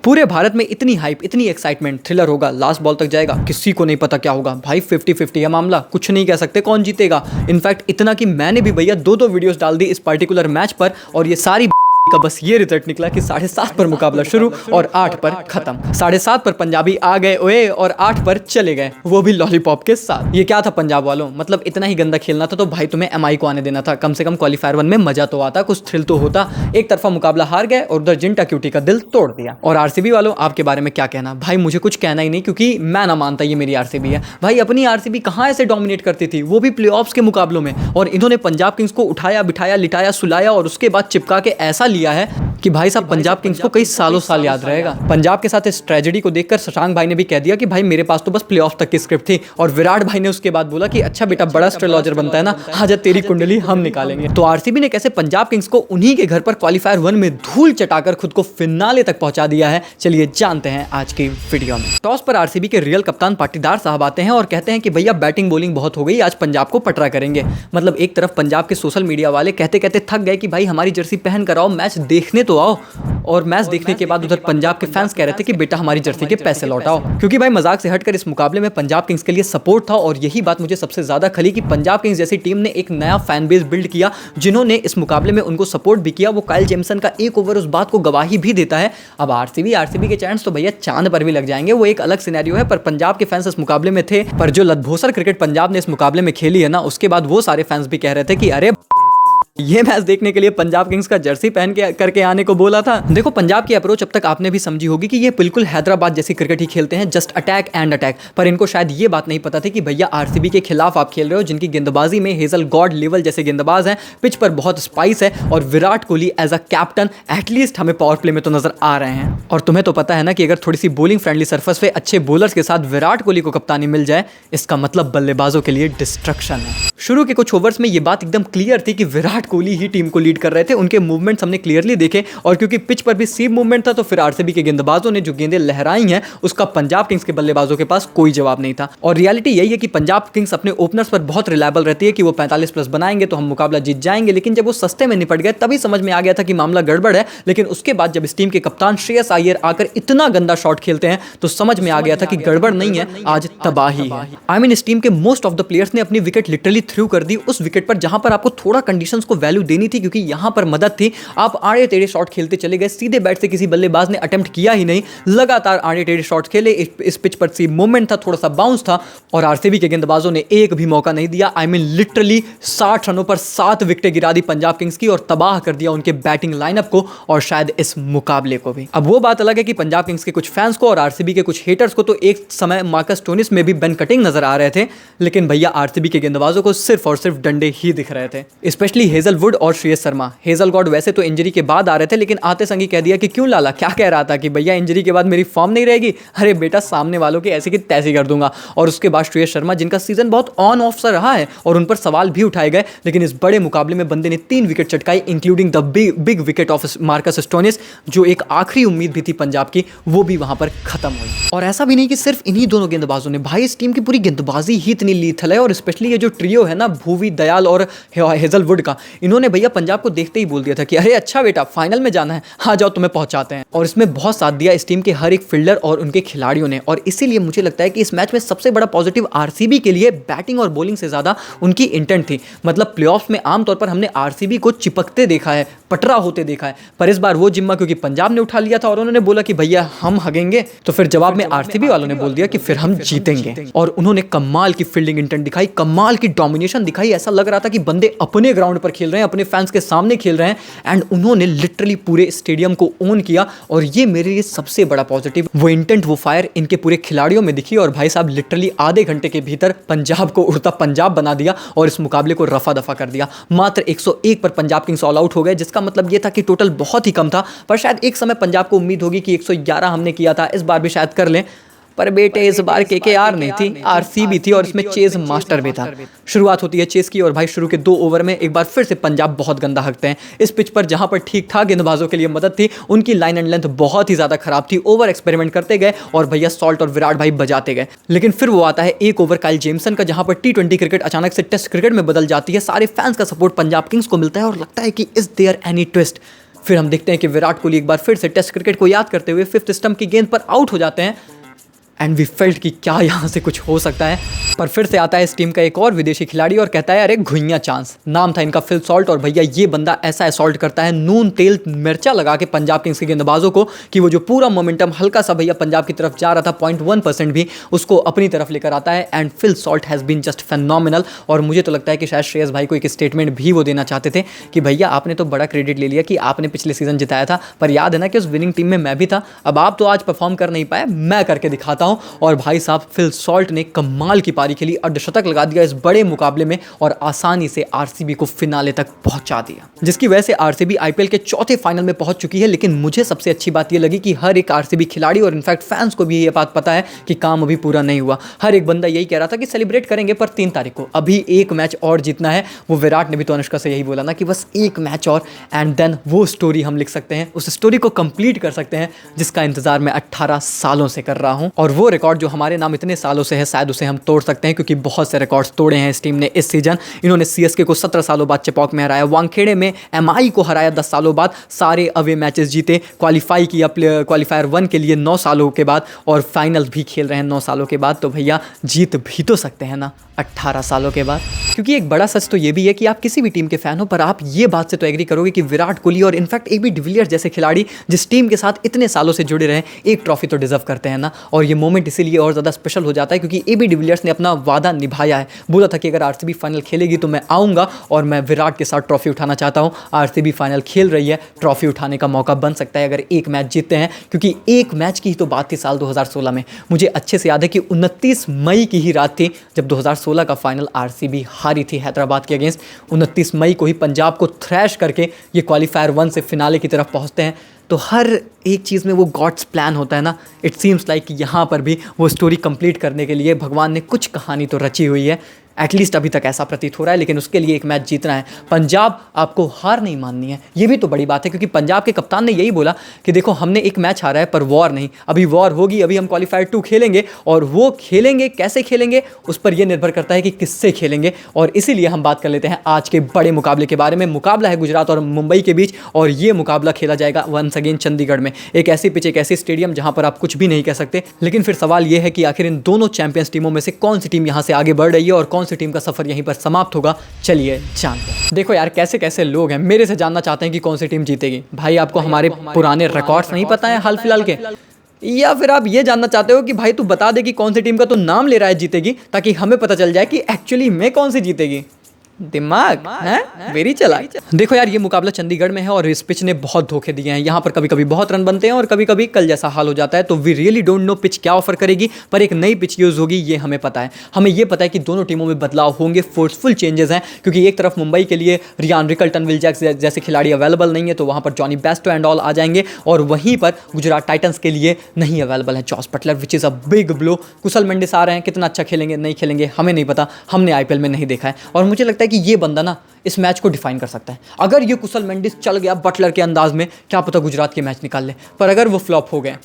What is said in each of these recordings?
पूरे भारत में इतनी हाइप, इतनी एक्साइटमेंट, थ्रिलर होगा, लास्ट बॉल तक जाएगा, किसी को नहीं पता क्या होगा भाई। 50-50 है मामला, कुछ नहीं कह सकते कौन जीतेगा। इनफैक्ट इतना कि मैंने भी भैया दो वीडियोस डाल दी इस पार्टिकुलर मैच पर, और ये सारी का बस ये रिजल्ट निकला कि 7:30 पर मुकाबला शुरू और 8 पर खत्म। 7:30 पर पंजाबी आ गए ओए और 8 पर चले गए, वो भी लॉलीपॉप के साथ। ये क्या था पंजाब वालों, मतलब इतना ही गंदा खेलना था तो भाई तुम्हें एमआई को आने देना था। कम से कम क्वालीफायर 1 में मजा तो आता, कुछ थ्रिल तो होता। एक तरफा मुकाबला हार गए और उधर जिंटा क्यूटी का दिल तोड़ दिया। और आरसीबी वालों, आपके बारे में क्या कहना भाई? मुझे कुछ कहना ही नहीं, क्योंकि मैं ना मानता ये मेरी आरसीबी है भाई। अपनी आरसीबी कहाँ ऐसे डोमिनेट करती थी, वो भी प्लेऑफ्स के मुकाबलों में, और इन्होंने पंजाब किंग्स को उठाया बिठाया लिटाया सुलाया और उसके बाद चिपका के ऐसा लिया है कि भाई साहब पंजाब किंग्स को कई सालों साल याद रहेगा। पंजाब के साथ इस ट्रेजेडी को देखकर शशांक भाई ने भी कह दिया कि भाई मेरे पास तो बस प्लेऑफ तक की स्क्रिप्ट थी, और विराट भाई ने उसके बाद बोला कि अच्छा बेटा बड़ा एस्ट्रोलॉजर बनता है ना, आजा तेरी कुंडली हम निकालेंगे। तो आरसीबी ने कैसे पंजाब किंग्स को उन्हीं के घर पर क्वालीफायर 1 में धूल चटाकर खुद को फिनाले तक पहुंचा दिया है, चलिए जानते हैं आज की वीडियो में। टॉस पर आरसीबी के रियल कप्तान पाटीदार साहब आते हैं और कहते हैं कि भैया बैटिंग बॉलिंग बहुत हो गई, आज पंजाब को पटरा करेंगे। मतलब एक तरफ पंजाब के सोशल मीडिया वाले कहते कहते थक गए कि भाई हमारी जर्सी पहन कर आओ, मैच देखने तो आओ, और मैच देखने के बाद उधर पंजाब के फैंस कह रहे थे कि बेटा हमारी जर्सी के पैसे लौटाओ। क्योंकि भाई मजाक से हटकर इस मुकाबले में पंजाब किंग्स के लिए सपोर्ट था, और यही बात मुझे सबसे ज्यादा खली कि पंजाब किंग्स जैसी टीम ने एक नया फैन बेस बिल्ड किया, जिन्होंने इस मुकाबले में उनको सपोर्ट भी किया। वो काइल जेमसन का एक ओवर उस बात को गवाही भी देता है। अब आरसीबी के चांस तो भैया चांद पर भी लग जाएंगे, वो एक अलग सिनेरियो है। पर पंजाब के फैंस इस मुकाबले में थे, पर जो लतभोसर क्रिकेट पंजाब ने इस मुकाबले में खेली है ना, उसके बाद वो सारे फैंस भी कह रहे थे कि अरे ये मैच देखने के लिए पंजाब किंग्स का जर्सी पहन के करके आने को बोला था। देखो पंजाब की अप्रोच अब तक आपने भी समझी होगी कि ये बिल्कुल हैदराबाद जैसी क्रिकेट ही खेलते हैं, जस्ट अटैक एंड अटैक। पर इनको शायद ये बात नहीं पता थी कि भैया आरसीबी के खिलाफ आप खेल रहे हो, जिनकी गेंदबाजी में हेजल गॉड लेवल जैसे गेंदबाज हैं, पिच पर बहुत स्पाइस है, और Virat Kohli as a captain at least हमें पावर प्ले में तो नजर आ रहे हैं। और तुम्हें तो पता है ना कि अगर थोड़ी सी बॉलिंग फ्रेंडली सरफेस पे अच्छे बॉलर्स के साथ विराट कोहली को कप्तानी मिल जाए, इसका मतलब बल्लेबाजों के लिए डिस्ट्रक्शन है। शुरू के कुछ ओवर्स में ये बात एकदम क्लियर थी कि विराट कोहली ही टीम को लीड कर रहे थे, उनके मूवमेंट्स हमने क्लियरली देखे, और क्योंकि पिच पर भी सीम मूवमेंट था तो फिर आरसीबी के गेंदबाजों ने जो गेंदें लहराई हैं उसका पंजाब किंग्स के बल्लेबाजों के पास कोई जवाब नहीं था। और रियलिटी यही है कि पंजाब किंग्स अपने ओपनर्स पर बहुत रिलायबल रहती है कि वो 45+ बनाएंगे तो हम मुकाबला जीत जाएंगे, लेकिन जब वो सस्ते में निपट गए तभी समझ में आ गया था कि मामला गड़बड़ है। लेकिन उसके बाद जब इस टीम के कप्तान श्रेयस अय्यर आकर इतना गंदा शॉट खेलते हैं तो समझ में आ गया था कि गड़बड़ नहीं है, आज तबाही है। आई मीन इस टीम के मोस्ट ऑफ द प्लेयर्स ने अपनी विकेट लिटरली थ्रू कर दी उस विकेट पर जहां पर आपको थोड़ा कंडीशंस को वैल्यू देनी थी, क्योंकि यहां पर मदद थी। आप आड़े टेढ़े शॉट खेलते चले गए, सीधे बैट से किसी बल्लेबाज ने अटेम्प्ट किया ही नहीं, लगातार आड़े टेढ़े शॉट खेले। इस पिच पर सी मूवमेंट था, थोड़ा सा बाउंस था, और आरसीबी के गेंदबाजों ने एक भी मौका नहीं दिया। आई मीन लिटरली 60 रनों पर 7 विकेटें गिरा दी पंजाब किंग्स की, और तबाह कर दिया उनके बैटिंग लाइनअप को और शायद इस मुकाबले को भी। अब वो बात अलग है कि पंजाब किंग्स के कुछ फैंस को और आरसीबी के कुछ हेटर्स को तो एक समय मार्कस स्टोनिस में भी बेन कटिंग नजर आ रहे थे, लेकिन भैया आरसीबी के गेंदबाजों को सिर्फ और सिर्फ डंडे ही दिख रहे थे, स्पेशली हेजलवुड और श्रेयस शर्मा। हेजल गॉड वैसे तो इंजरी के बाद आ रहे थे, लेकिन आते संग ही कह दिया कि क्यों लाला, क्या कह रहा था कि भैया इंजरी के बाद मेरी फॉर्म नहीं रहेगी? अरे बेटा सामने वालों की ऐसी की तैसी कर दूंगा। और उसके बाद श्रेयस शर्मा, जिनका सीजन बहुत ऑन ऑफ सा रहा है और उन पर सवाल भी उठाए गए, लेकिन इस बड़े मुकाबले में बंदे ने 3 विकेट चटकाई, including the big wicket of Marcus Stoinis, जो एक आखिरी उम्मीद भी थी पंजाब की, वो भी वहां पर खत्म हुई। और ऐसा भी नहीं कि सिर्फ इन्हीं दोनों गेंदबाजों ने, भाई इस टीम की पूरी गेंदबाजी ही इतनी लीथल है, और स्पेशली ये जो ट्रियो है ना भुवी, दयाल और हेजलवुड का, इन्होंने भैया पंजाब को देखते ही बोल दिया था कि अरे अच्छा बेटा फाइनल में जाना है, आ जाओ तुम्हें पहुंचाते हैं। और इसमें बहुत साथ दिया इस टीम के हर एक फील्डर और उनके खिलाड़ियों ने, और इसीलिए मुझे लगता है कि इस मैच में सबसे बड़ा पॉजिटिव आरसीबी के लिए बैटिंग और बॉलिंग से ज्यादा उनकी इंटेंट थी। मतलब प्लेऑफ्स में आमतौर पर हमने आरसीबी को चिपकते देखा है, पटरा होते देखा है, पर इस बार वो जिम्मा क्योंकि पंजाब ने उठा लिया था और उन्होंने बोला कि भैया हम हगेंगे, तो फिर जवाब में आरसीबी वालों ने बोल दिया कि फिर हम जीतेंगे। और उन्होंने कमाल की फील्डिंग इंटेंट दिखाई, कमाल की डोमिनेशन दिखाई। ऐसा लग रहा था कि बंदे अपने ग्राउंड पर खेल रहे हैं, अपने फैंस के सामने खेल रहे हैं, एंड उन्होंने लिटरली पूरे स्टेडियम को ओन किया। और ये मेरे लिए सबसे बड़ा पॉजिटिव, वो इंटेंट, वो फायर इनके पूरे खिलाड़ियों में दिखी। और भाई साहब लिटरली आधे घंटे के भीतर पंजाब को उड़ता पंजाब बना दिया और इस मुकाबले को रफा दफा कर दिया। मात्र 101 पर पंजाब किंग्स ऑल आउट हो गए, जिसका मतलब ये था कि टोटल बहुत ही कम था। पर शायद एक समय पंजाब को उम्मीद होगी कि 111 हमने किया था, इस बार भी शायद कर लें। पर बेटे इस बार केकेआर नहीं थी, आरसीबी थी, और इसमें चेज मास्टर भी था। शुरुआत होती है चेज की, और भाई शुरू के 2 ओवर में एक बार फिर से पंजाब बहुत गंदा हकते हैं। इस पिच पर जहां पर ठीक ठाक गेंदबाजों के लिए मदद थी, उनकी लाइन एंड लेंथ बहुत ही ज्यादा खराब थी। ओवर एक्सपेरिमेंट करते गए और भैया सॉल्ट और विराट भाई बजाते गए। लेकिन फिर वो आता है एक ओवर काइल जेमसन का, जहां पर T20 क्रिकेट अचानक से टेस्ट क्रिकेट में बदल जाती है। सारे फैंस का सपोर्ट पंजाब किंग्स को मिलता है और लगता है कि इज देयर एनी ट्विस्ट। फिर हम देखते हैं कि विराट कोहली एक बार फिर से टेस्ट क्रिकेट को याद करते हुए 5th स्टंप की गेंद पर आउट हो जाते हैं एंड वी फेल्ट कि क्या यहाँ से कुछ हो सकता है। पर फिर से आता है इस टीम का एक और विदेशी खिलाड़ी और कहता है अरे घुइयां चांस। नाम था इनका फिल सॉल्ट और भैया ये बंदा ऐसा असॉल्ट करता है नून तेल मिर्चा लगा के पंजाब किंग्स के गेंदबाजों को कि वो जो पूरा मोमेंटम हल्का सा भैया पंजाब की तरफ जा रहा था 0.1% भी उसको अपनी तरफ लेकर आता है and Phil Salt has been just phenomenal. और मुझे तो लगता है कि शायद श्रेयस भाई को एक स्टेटमेंट भी वो देना चाहते थे कि भैया आपने तो बड़ा क्रेडिट ले लिया कि आपने पिछले सीजन जिताया था, पर याद है ना कि उस विनिंग टीम में मैं भी था। अब आप तो आज परफॉर्म कर नहीं पाए, मैं करके दिखाता हूँ। और भाई साहब फिल सॉल्ट ने कमाल की पारी खेली, अर्धशतक लगा दिया इस बड़े मुकाबले में और आसानी से आरसीबी को फिनाले तक पहुंचा दिया, जिसकी वजह से आरसीबी आईपीएल के चौथे फाइनल में पहुंच चुकी है। लेकिन मुझे सबसे अच्छी बात यह लगी कि हर एक आरसीबी खिलाड़ी और इनफैक्ट फैंस को भी ये बात पता है कि काम अभी पूरा नहीं हुआ। हर एक बंदा यही कह रहा था कि सेलिब्रेट करेंगे पर 3 तारीख को अभी एक मैच और जीतना है। वो विराट ने भी तो अनुष्का से यही बोला ना कि बस एक मैच और एंड देन वो स्टोरी हम लिख सकते हैं, उस स्टोरी को कंप्लीट कर सकते हैं जिसका इंतजार मैं 18 सालों से कर रहा हूं। और वो रिकॉर्ड जो हमारे नाम इतने सालों से है शायद उसे हम तोड़ सकते हैं, क्योंकि बहुत से रिकॉर्ड्स तोड़े हैं इस टीम ने इस सीजन। इन्होंने सीएसके को 17 सालों बाद चेपॉक में हराया, वानखेड़े में एमआई को हराया 10 सालों बाद, सारे अवे मैचेस जीते, क्वालिफाई किया क्वालिफायर 1 के लिए 9 सालों के बाद और फाइनल भी खेल रहे हैं 9 सालों के बाद। तो भैया जीत भी तो सकते हैं ना 18 सालों के बाद। क्योंकि एक बड़ा सच तो ये भी है कि आप किसी भी टीम के फैन हो पर आप ये बात से तो एग्री करोगे कि विराट कोहली और इनफैक्ट एबी डिविलियर्स जैसे खिलाड़ी जिस टीम के साथ इतने सालों से जुड़े रहे एक ट्रॉफी तो डिजर्व करते हैं ना। और ये मोमेंट इसीलिए और ज़्यादा स्पेशल हो जाता है क्योंकि एबी डिविलियर्स ने अपना वादा निभाया है। बोला था कि अगर आरसीबी फाइनल खेलेगी तो मैं आऊँगा और मैं विराट के साथ ट्रॉफी उठाना चाहता हूँ। आरसीबी फाइनल खेल रही है, ट्रॉफी उठाने का मौका बन सकता है अगर एक मैच जीतते हैं, क्योंकि एक मैच की ही तो बात थी साल 2016 में। मुझे अच्छे से याद है कि 29 मई की ही रात थी जब 2016 का फाइनल आरसीबी हारी थी हैदराबाद के अगेंस्ट। 29 मई को ही पंजाब को थ्रैश करके ये क्वालिफायर 1 से फिनाले की तरफ पहुंचते हैं। तो हर एक चीज़ में वो गॉड्स प्लान होता है ना। इट सीम्स लाइक कि यहाँ पर भी वो स्टोरी कंप्लीट करने के लिए भगवान ने कुछ कहानी तो रची हुई है, एटलीस्ट अभी तक ऐसा प्रतीत हो रहा है। लेकिन उसके लिए एक मैच जीतना है। पंजाब आपको हार नहीं माननी है, ये भी तो बड़ी बात है, क्योंकि पंजाब के कप्तान ने यही बोला कि देखो हमने एक मैच हारा है पर वॉर नहीं, अभी वॉर होगी, अभी हम क्वालिफायर 2 खेलेंगे और वो खेलेंगे कैसे खेलेंगे उस पर यह निर्भर करता है कि किससे खेलेंगे। और इसीलिए हम बात कर लेते हैं आज के बड़े मुकाबले के बारे में। मुकाबला है गुजरात और मुंबई के बीच और ये मुकाबला खेला जाएगा वंस अगेन चंडीगढ़ में। एक ऐसी पिच, एक ऐसी स्टेडियम जहां पर आप कुछ भी नहीं कह सकते। लेकिन फिर सवाल यह है कि आखिर इन दोनों चैंपियंस टीमों में से कौन सी टीम यहां से आगे बढ़ रही है और कौन सी टीम का सफर यहीं पर समाप्त होगा। चलिए जानते हैं। देखो यार कैसे कैसे लोग हैं, मेरे से जानना चाहते हैं कि कौन सी टीम जीतेगी। भाई आपको हमारे पुराने रिकॉर्ड्स नहीं पता है हाल फिलहाल के, या फिर आप ये जानना चाहते हो कि भाई तू बता दे कि कौन सी टीम का तो नाम ले रहा है जीतेगी, ताकि हमें पता चल जाए कि एक्चुअली में कौन सी जीतेगी। दिमाग है वेरी चला। देखो यार ये मुकाबला चंडीगढ़ में है और इस पिच ने बहुत धोखे दिए हैं। यहाँ पर कभी कभी बहुत रन बनते हैं और कभी कभी कल जैसा हाल हो जाता है। तो we really don't know pitch क्या ऑफर करेगी, पर एक नई पिच यूज होगी ये हमें पता है। हमें ये पता है कि दोनों टीमों में बदलाव होंगे, फोर्सफुल चेंजेस हैं, क्योंकि एक तरफ मुंबई के लिए रियान रिकल्टन, विल जैक्स जैसे खिलाड़ी अवेलेबल नहीं है, तो वहाँ पर जॉनी बेस्टो एंड ऑल आ जाएंगे। और वहीं पर गुजरात टाइटंस के लिए नहीं अवेलेबल है Jos Buttler, which is a big blow. Kusal Mendis आ रहे हैं, कितना अच्छा खेलेंगे नहीं खेलेंगे हमें नहीं पता, हमने आईपीएल में नहीं देखा है। और मुझे लगता है कि ये बंदा ना इस मैच को डिफाइन कर सकता है। अगर ये कुशल मेंडिस चल गया बटलर के अंदाज में, क्या पता गुजरात के मैच निकाल ले, पर अगर वो फ्लॉप हो गए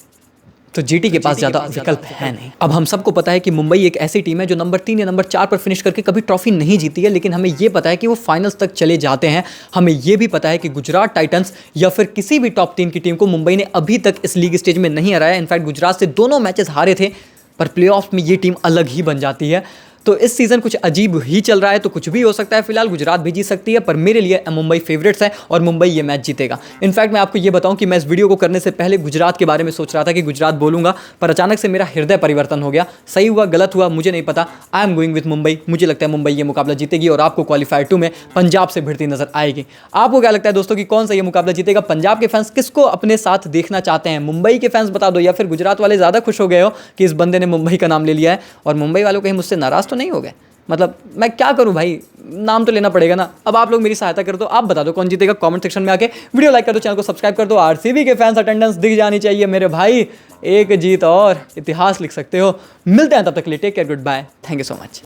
तो जीटी के पास ज़्यादा विकल्प है नहीं। अब हम सबको पता है कि मुंबई एक ऐसी टीम है जो नंबर 3 या नंबर 4 पर फिनिश करके कभी ट्रॉफी नहीं जीती है, लेकिन हमें ये पता है कि वो फाइनल्स तक चले जाते हैं। हमें ये भी पता है कि गुजरात टाइटंस या फिर किसी भी टॉप 3 की टीम को मुंबई ने अभी तक इस लीग स्टेज में नहीं हराया। इनफैक्ट गुजरात से दोनों मैचेस हारे थे, पर प्लेऑफ्स में ये टीम अलग ही बन जाती है। तो इस सीज़न कुछ अजीब ही चल रहा है, तो कुछ भी हो सकता है। फिलहाल गुजरात भी जीत सकती है, पर मेरे लिए मुंबई फेवरेट्स है और मुंबई ये मैच जीतेगा। इनफैक्ट मैं आपको ये बताऊं कि मैं इस वीडियो को करने से पहले गुजरात के बारे में सोच रहा था कि गुजरात बोलूंगा, पर अचानक से मेरा हृदय परिवर्तन हो गया। सही हुआ गलत हुआ मुझे नहीं पता, I am going with Mumbai. मुझे लगता है मुंबई ये मुकाबला जीतेगी और आपको क्वालिफायर 2 में पंजाब से भिड़ती नजर आएगी। आपको क्या लगता है दोस्तों कि कौन सा ये मुकाबला जीतेगा? पंजाब के फैंस किसको अपने साथ देखना चाहते हैं? मुंबई के फैंस बता दो, या फिर गुजरात वाले ज़्यादा खुश हो गए हो कि इस बंदे ने मुंबई का नाम ले लिया है? और मुंबई वालों कहीं मुझसे नाराज़ तो नहीं हो गए? मतलब मैं क्या करूं भाई, नाम तो लेना पड़ेगा ना। अब आप लोग मेरी सहायता कर दो, आप बता दो कौन जीतेगा कमेंट सेक्शन में आके। वीडियो लाइक कर दो, चैनल को सब्सक्राइब कर दो। आरसीबी के फैंस अटेंडेंस दिख जानी चाहिए मेरे भाई। एक जीत और इतिहास लिख सकते हो। मिलते हैं तब तक के लिए, take care, goodbye, thank you so much.